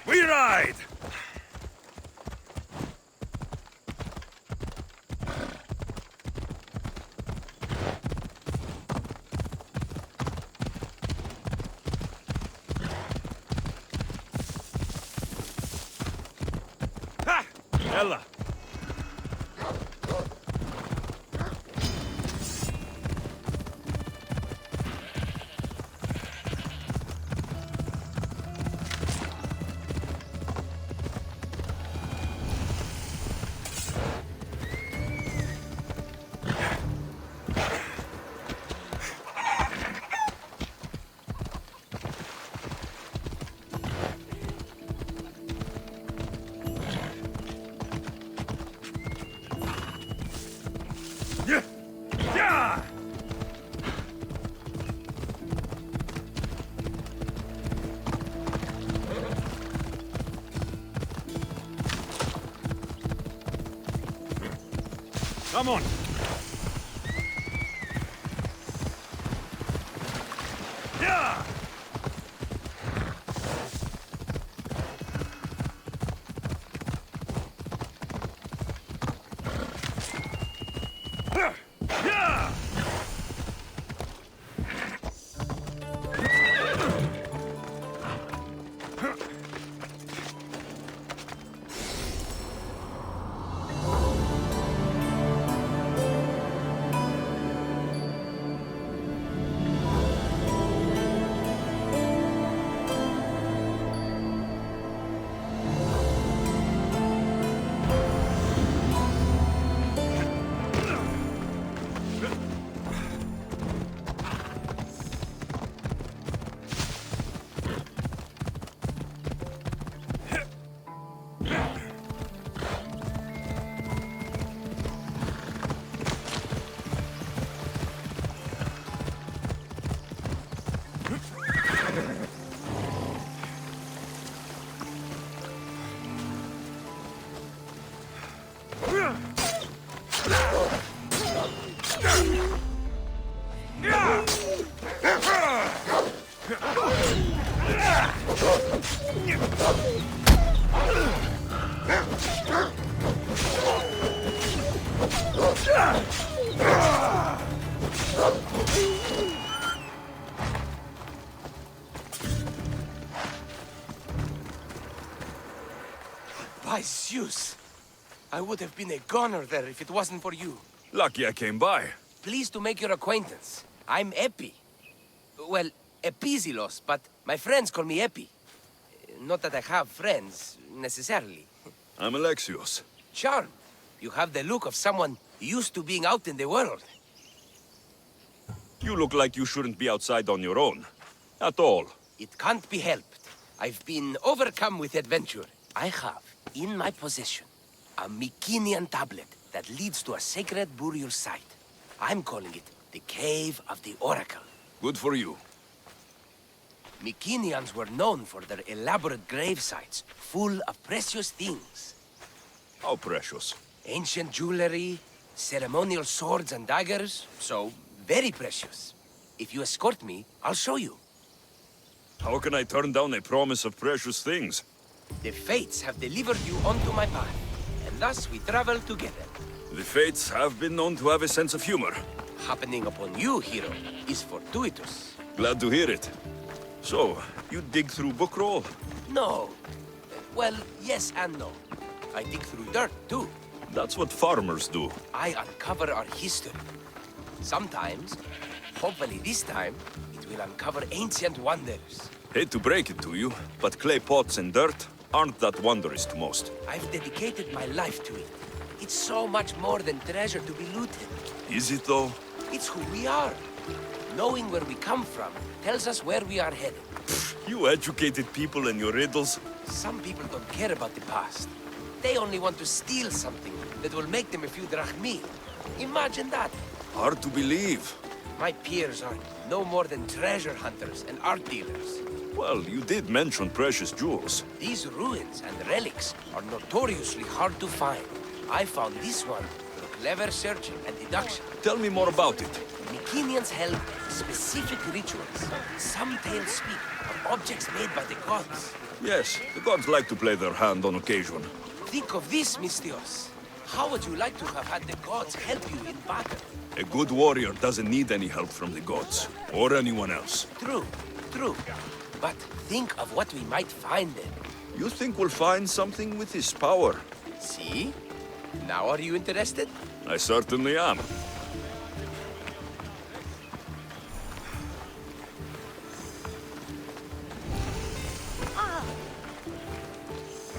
We ride! Ha! Ella! Come on! Yeah! Yeah! By Zeus! I would have been a goner there if it wasn't for you. Lucky I came by. Pleased to make your acquaintance. I'm Epi. Well, Epizilos, but my friends call me Epi. Not that I have friends, necessarily. I'm Alexios. Charm. You have the look of someone used to being out in the world. You look like you shouldn't be outside on your own. At all. It can't be helped. I've been overcome with adventure. I have, in my possession, a Mycenaean tablet that leads to a sacred burial site. I'm calling it the Cave of the Oracle. Good for you. Mycenaeans were known for their elaborate grave sites, full of precious things. How precious. Ancient jewelry, ceremonial swords and daggers, so very precious. If you escort me, I'll show you. How can I turn down a promise of precious things? The Fates have delivered you onto my path, and thus we travel together. The Fates have been known to have a sense of humor. Happening upon you, hero, is fortuitous. Glad to hear it. So, you dig through book roll? No. Well, yes and no. I dig through dirt, too. That's what farmers do. I uncover our history. Sometimes, hopefully this time, it will uncover ancient wonders. Hate to break it to you, but clay pots and dirt aren't that wondrous to most. I've dedicated my life to it. It's so much more than treasure to be looted. Is it though? It's who we are. Knowing where we come from tells us where we are headed. You educated people and your riddles. Some people don't care about the past. They only want to steal something that will make them a few drachmi. Imagine that. Hard to believe. My peers are no more than treasure hunters and art dealers. Well, you did mention precious jewels. These ruins and relics are notoriously hard to find. I found this one through clever searching and deduction. Tell me more about it. Mycenaeans held specific rituals. Some tales speak of objects made by the gods. Yes, the gods like to play their hand on occasion. Think of this, Mystios. How would you like to have had the gods help you in battle? A good warrior doesn't need any help from the gods, or anyone else. True, true. But think of what we might find then. You think we'll find something with his power? See? Now are you interested? I certainly am.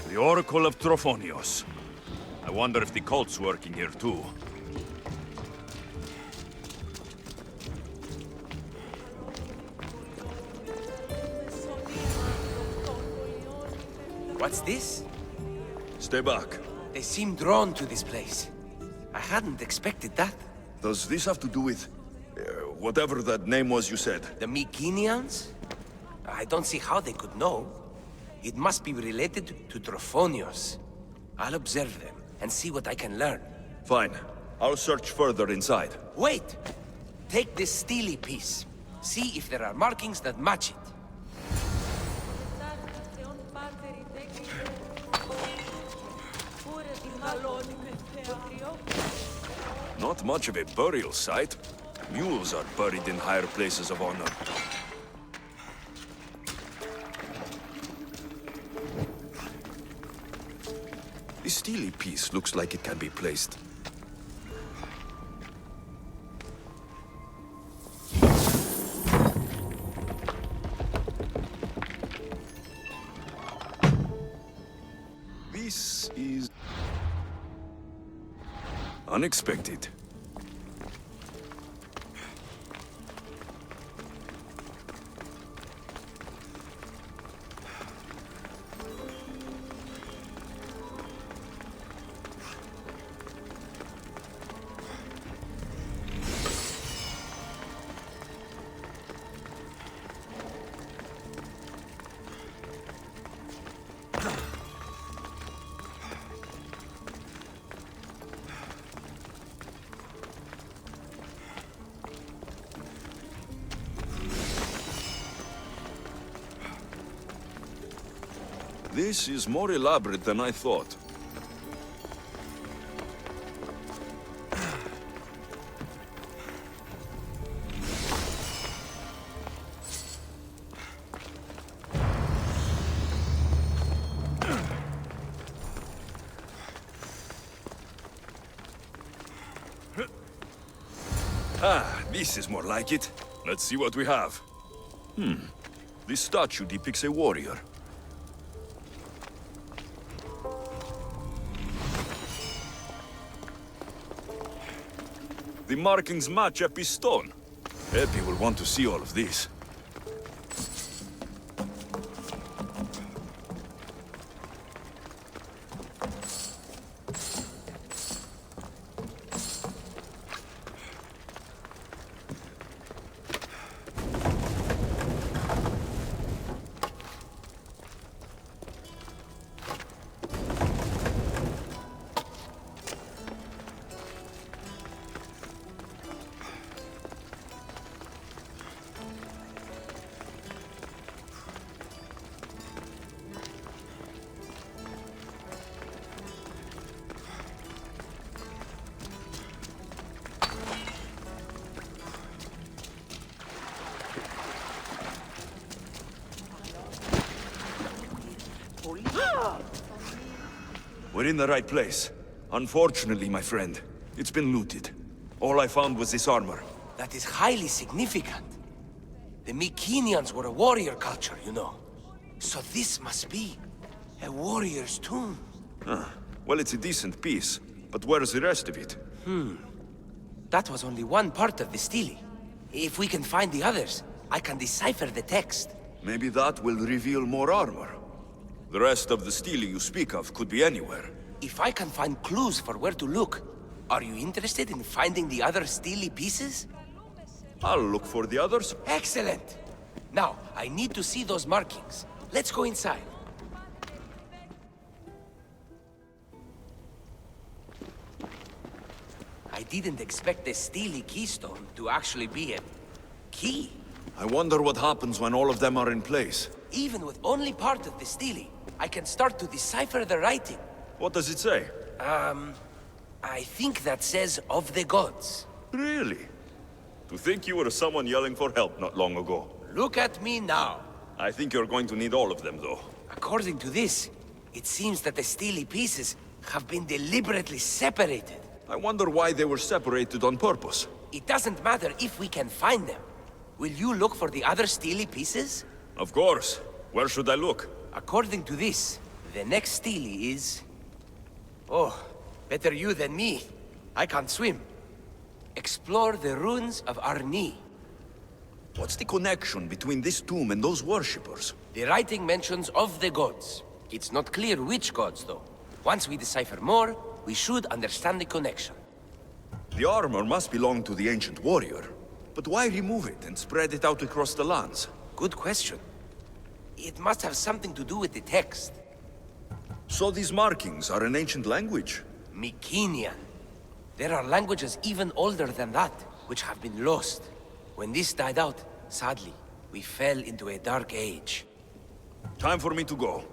The Oracle of Trophonios. I wonder if the cult's working here too. What's this? Stay back. They seem drawn to this place. I hadn't expected that. Does this have to do with... whatever that name was you said? The Mycenaeans? I don't see how they could know. It must be related to Trophonios. I'll observe them and see what I can learn. Fine. I'll search further inside. Wait! Take this steely piece. See if there are markings that match it. Not much of a burial site. Mules are buried in higher places of honor. The steely piece looks like it can be placed. This is... unexpected. This is more elaborate than I thought. Ah, this is more like it. Let's see what we have. This statue depicts a warrior. The markings match Epi's stone. Epi will want to see all of this. We're in the right place. Unfortunately, my friend, it's been looted. All I found was this armor. That is highly significant. The Mycenaeans were a warrior culture, you know. So this must be a warrior's tomb. Well, it's a decent piece, but where's the rest of it? That was only one part of the stele. If we can find the others, I can decipher the text. Maybe that will reveal more armor. The rest of the stele you speak of could be anywhere. If I can find clues for where to look, are you interested in finding the other steely pieces? I'll look for the others. Excellent! Now, I need to see those markings. Let's go inside. I didn't expect the steely keystone to actually be a key. I wonder what happens when all of them are in place. Even with only part of the steely, I can start to decipher the writing. What does it say? I think that says of the gods. Really? To think you were someone yelling for help not long ago. Look at me now. I think you're going to need all of them, though. According to this, it seems that the steely pieces have been deliberately separated. I wonder why they were separated on purpose. It doesn't matter if we can find them. Will you look for the other steely pieces? Of course. Where should I look? According to this, the next steely is... Oh, better you than me. I can't swim. Explore the ruins of Arni. What's the connection between this tomb and those worshippers? The writing mentions of the gods. It's not clear which gods, though. Once we decipher more, we should understand the connection. The armor must belong to the ancient warrior. But why remove it and spread it out across the lands? Good question. It must have something to do with the text. So these markings are an ancient language? Mycenaean. There are languages even older than that, which have been lost. When this died out, sadly, we fell into a dark age. Time for me to go.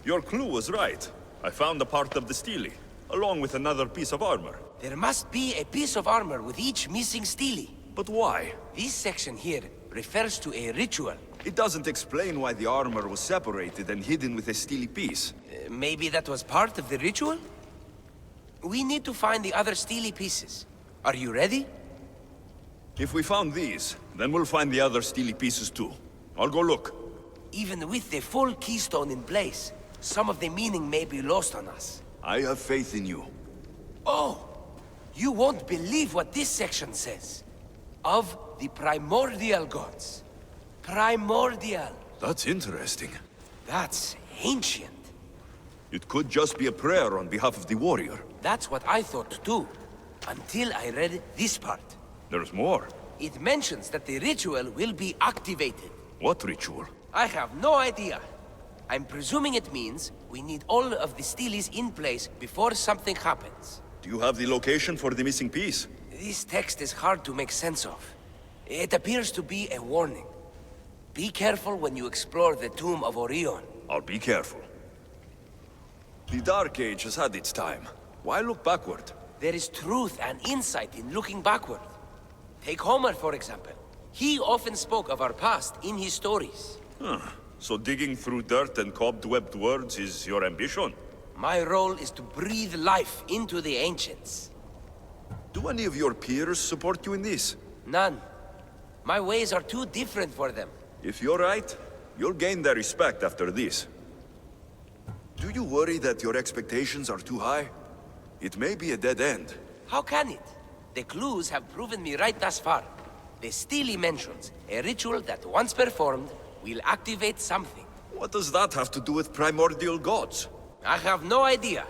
Your clue was right. I found a part of the stele, along with another piece of armor. There must be a piece of armor with each missing stele. But why? This section here refers to a ritual. It doesn't explain why the armor was separated and hidden with a stele piece. Maybe that was part of the ritual? We need to find the other stele pieces. Are you ready? If we found these, then we'll find the other stele pieces too. I'll go look. Even with the full keystone in place, some of the meaning may be lost on us. I have faith in you. Oh! You won't believe what this section says. Of the primordial gods. Primordial. That's interesting. That's ancient. It could just be a prayer on behalf of the warrior. That's what I thought too. Until I read this part. There's more. It mentions that the ritual will be activated. What ritual? I have no idea. I'm presuming it means we need all of the steles in place before something happens. Do you have the location for the missing piece? This text is hard to make sense of. It appears to be a warning. Be careful when you explore the tomb of Orion. I'll be careful. The Dark Age has had its time. Why look backward? There is truth and insight in looking backward. Take Homer, for example. He often spoke of our past in his stories. Huh. So digging through dirt and cobwebbed words is your ambition? My role is to breathe life into the ancients. Do any of your peers support you in this? None. My ways are too different for them. If you're right, you'll gain their respect after this. Do you worry that your expectations are too high? It may be a dead end. How can it? The clues have proven me right thus far. The stele mentions a ritual that once performed will activate something. What does that have to do with primordial gods? I have no idea.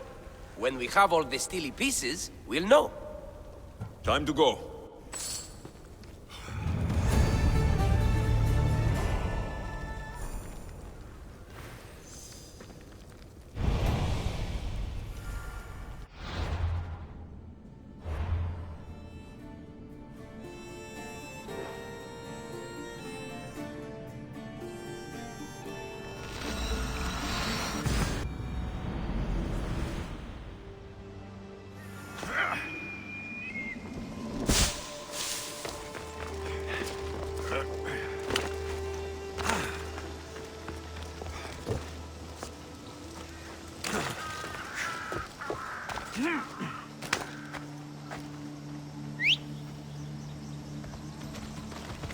When we have all the stele pieces, we'll know. Time to go.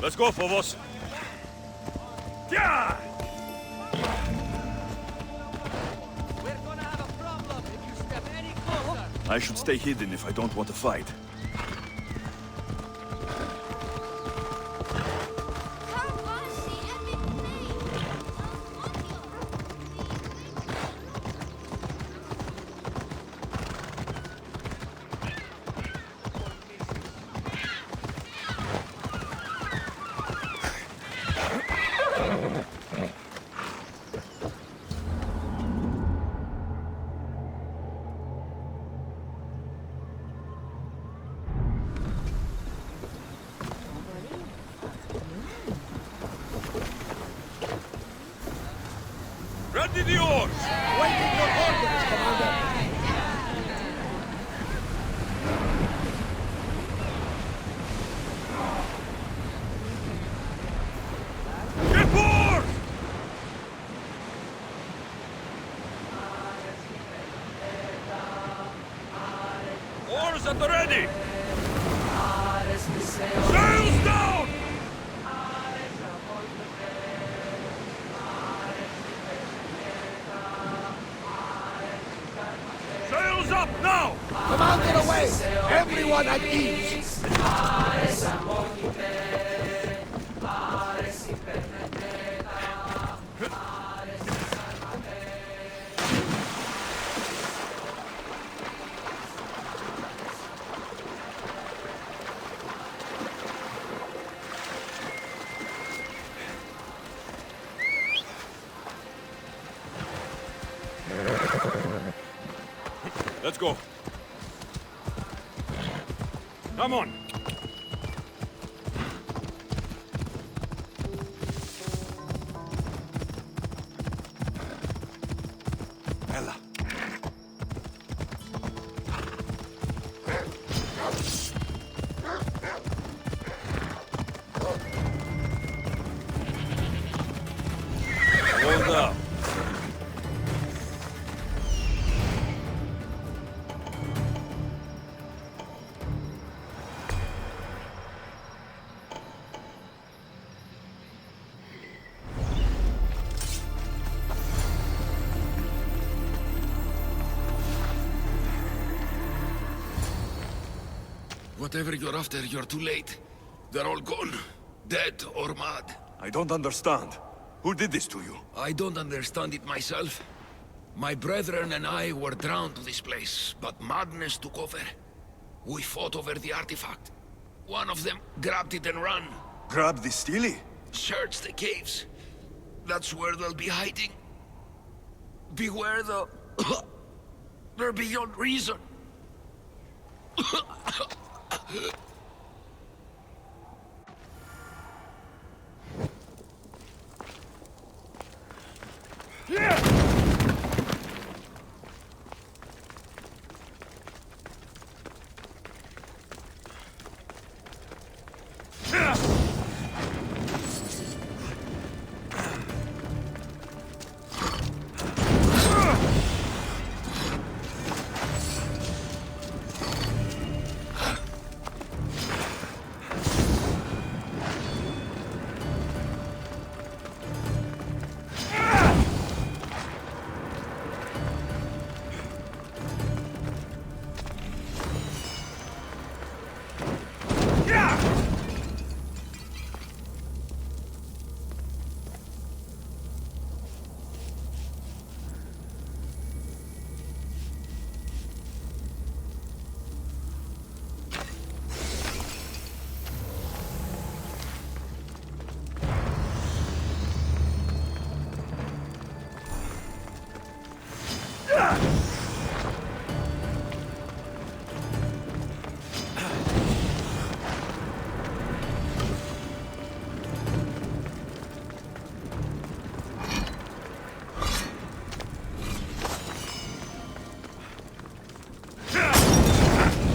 Let's go, Phobos. Yeah! We're gonna have a problem if you step any closer. I should stay hidden if I don't want to fight. Ready the oars! Waiting your orders, Commander! Get board! Oars at the ready! Sails down! Sails up now! Commander away! Everyone at ease! Let's go. Come on. Ella. Hold up. Whatever you're after, you're too late. They're all gone. Dead or mad. I don't understand. Who did this to you? I don't understand it myself. My brethren and I were drawn to this place, but madness took over. We fought over the artifact. One of them grabbed it and ran. Grab the Steely? Search the caves. That's where they'll be hiding. Beware the... They're beyond reason.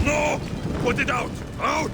No! Put it out! Out!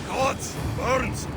Gods! Burns!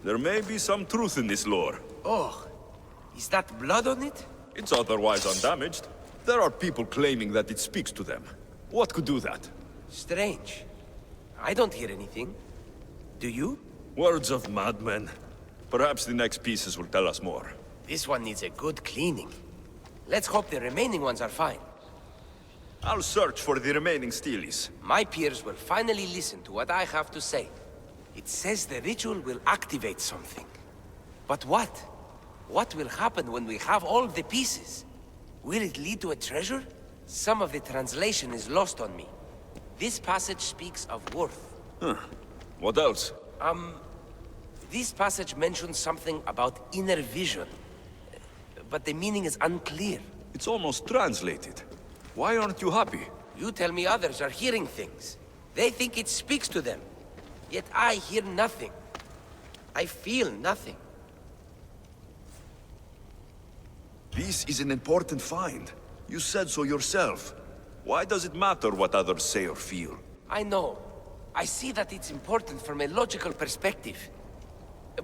There may be some truth in this lore. Oh, is that blood on it? It's otherwise undamaged. There are people claiming that it speaks to them. What could do that? Strange. I don't hear anything. Do you? Words of madmen. Perhaps the next pieces will tell us more. This one needs a good cleaning. Let's hope the remaining ones are fine. I'll search for the remaining steelies. My peers will finally listen to what I have to say. It says the ritual will activate something. But what? What will happen when we have all the pieces? Will it lead to a treasure? Some of the translation is lost on me. This passage speaks of worth. Huh. What else? This passage mentions something about inner vision. But the meaning is unclear. It's almost translated. Why aren't you happy? You tell me others are hearing things. They think it speaks to them. Yet I hear nothing. I feel nothing. This is an important find. You said so yourself. Why does it matter what others say or feel? I know. I see that it's important from a logical perspective.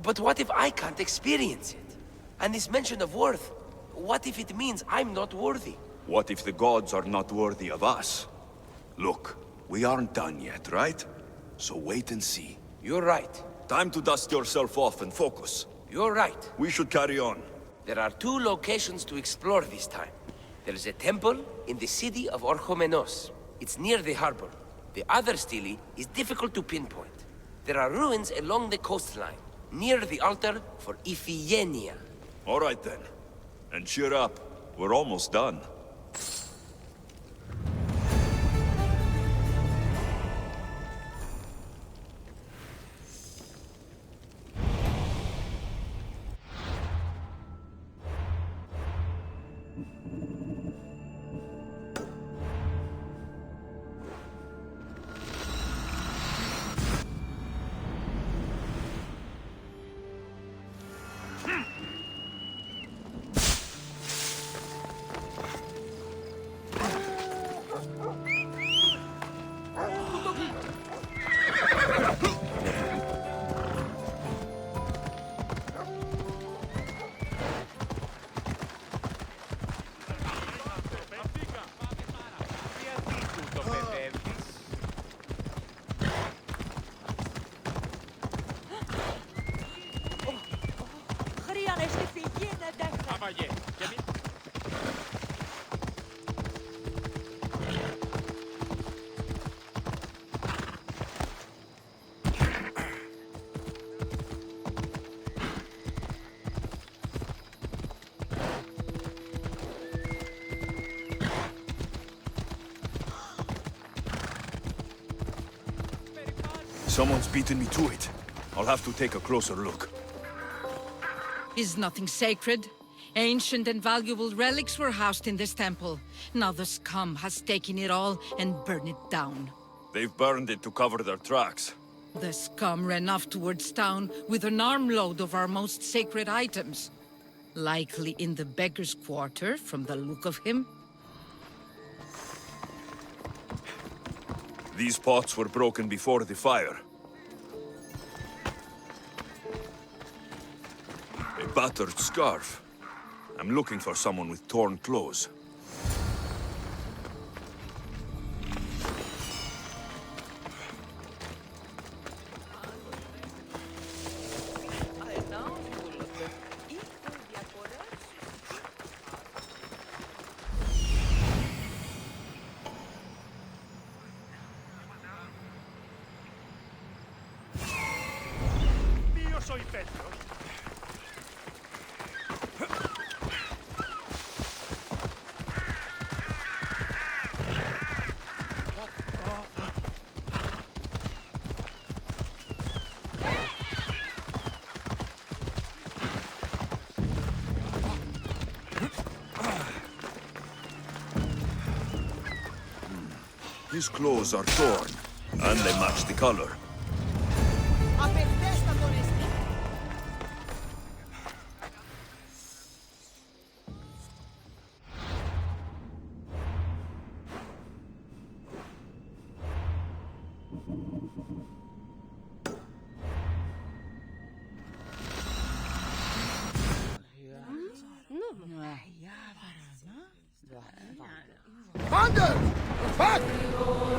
But what if I can't experience it? And this mention of worth, what if it means I'm not worthy? What if the gods are not worthy of us? Look, we aren't done yet, right? So wait and see. You're right. Time to dust yourself off and focus. You're right. We should carry on. There are 2 locations to explore this time. There is a temple in the city of Orchomenos. It's near the harbor. The other stele is difficult to pinpoint. There are ruins along the coastline, near the altar for Iphigenia. All right then. And cheer up. We're almost done. Someone's beaten me to it. I'll have to take a closer look. Is nothing sacred? Ancient and valuable relics were housed in this temple. Now the scum has taken it all and burned it down. They've burned it to cover their tracks. The scum ran off towards town with an armload of our most sacred items. Likely in the beggar's quarter, from the look of him. These pots were broken before the fire. A battered scarf. I'm looking for someone with torn clothes. Io soy Petro. His clothes are torn, and they match the color. Get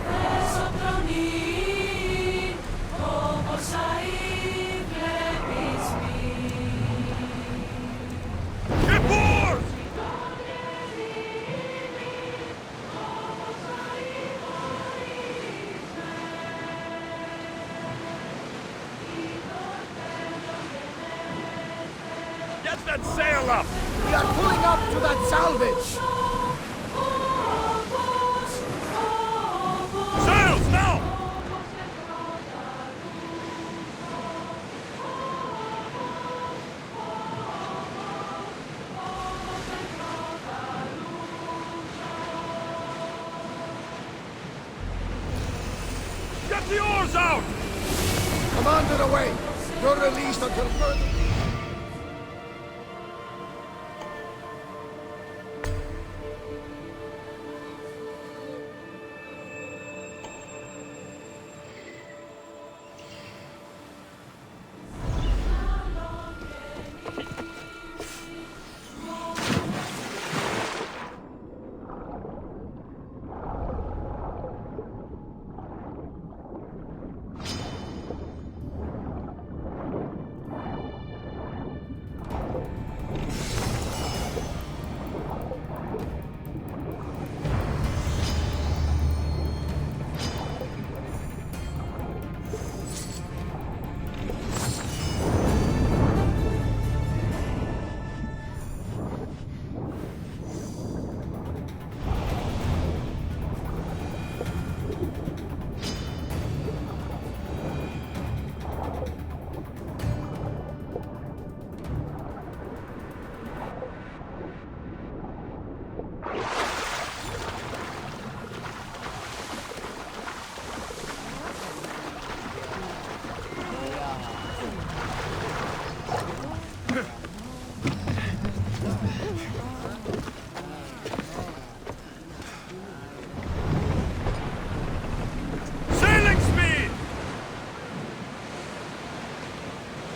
board! Get that sail up! We are pulling up to that salvage! Sails now! Get the oars out! Commander away! You're released until further...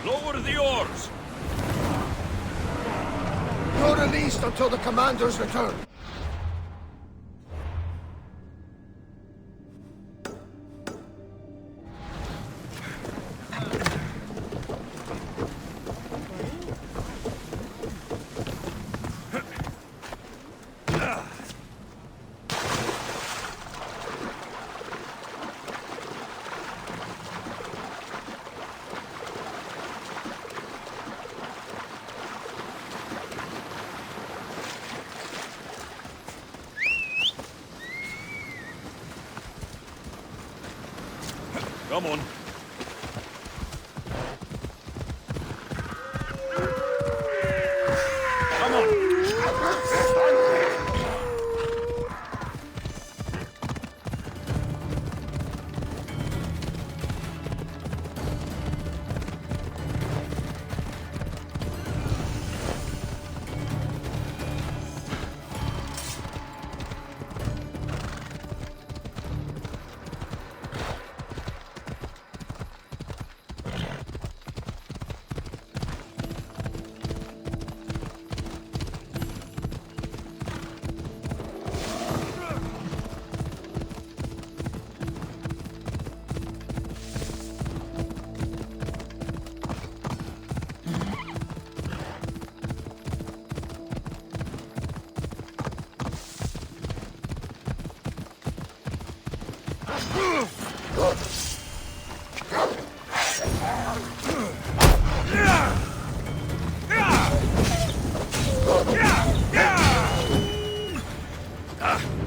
Lower the oars! You're released until the commander's return. Come on. Come on.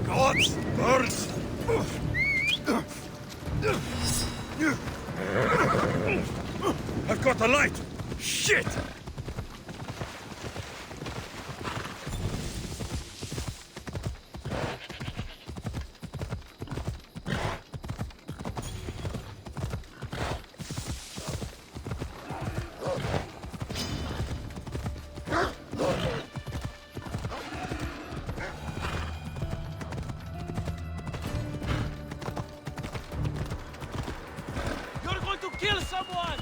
Gods! Birds! I've got a light! Shit! You're going to kill someone!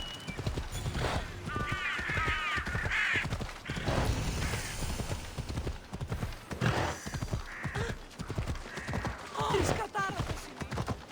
Scattarono, signori.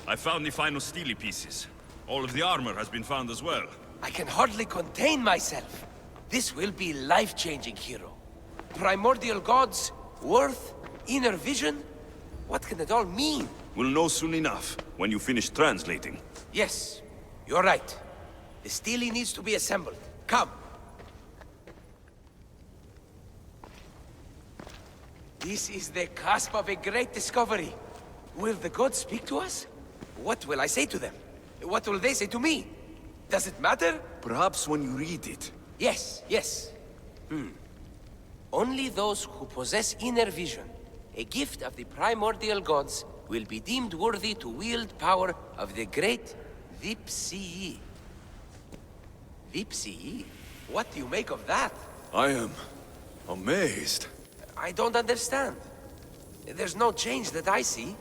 I found the final steely pieces. All of the armor has been found as well. I can hardly contain myself. This will be life-changing, hero. Primordial gods, worth, inner vision? What can it all mean? We'll know soon enough, when you finish translating. Yes, you're right. The steely needs to be assembled. Come. This is the cusp of a great discovery. Will the gods speak to us? What will I say to them? What will they say to me? Does it matter? Perhaps when you read it. Yes, yes. Only those who possess inner vision, a gift of the primordial gods, will be deemed worthy to wield power of the great Vipsii. Vipsii? What do you make of that? I am amazed. I don't understand. There's no change that I see.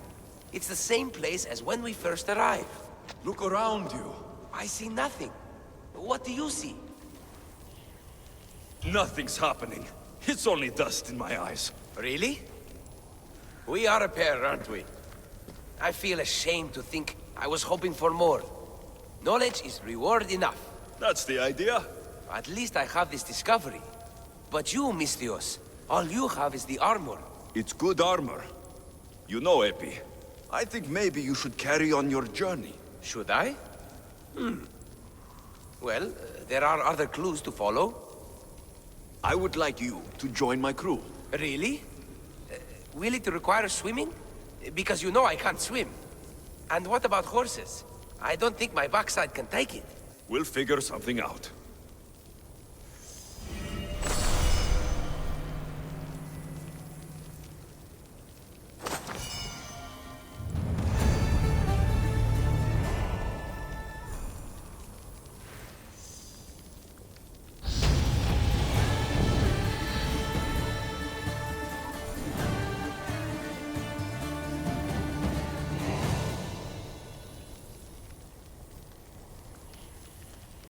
It's the same place as when we first arrived. Look around you. I see nothing. What do you see? Nothing's happening. It's only dust in my eyes. Really? We are a pair, aren't we? I feel ashamed to think I was hoping for more. Knowledge is reward enough. That's the idea. At least I have this discovery. But you, Misthios, all you have is the armor. It's good armor. You know, Epi, I think maybe you should carry on your journey. Should I? Well, there are other clues to follow. I would like you to join my crew. Really? Will it require swimming? Because you know I can't swim. And what about horses? I don't think my backside can take it. We'll figure something out.